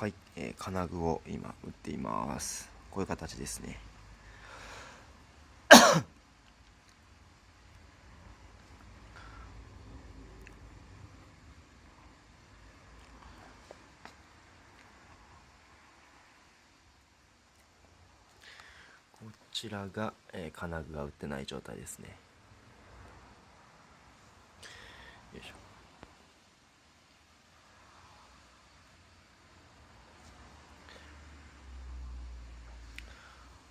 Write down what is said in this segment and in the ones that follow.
はい、金具を今打っています。こういう形ですね。こちらが、金具が打ってない状態ですね。よいしょ。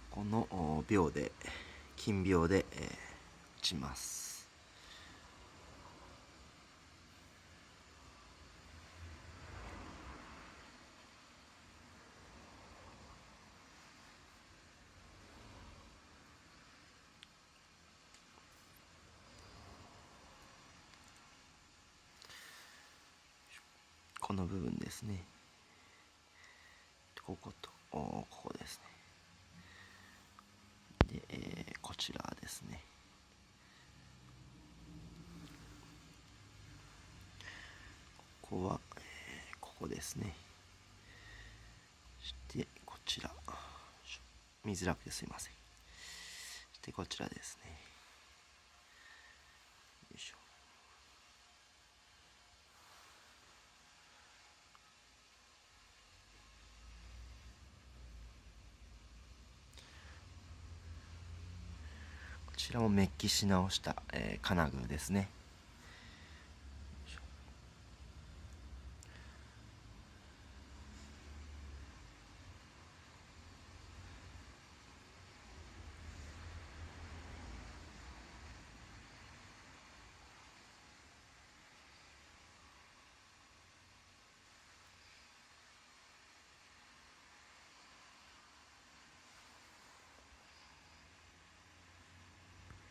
この秒で金秒で、打ちます。この部分ですね。こことここですね。で、こちらですね。ここは、ここですね。そしてこちら、見づらくてすいません。そしてこちらですね。よいしょ。こちらもメッキし直した、金具ですね。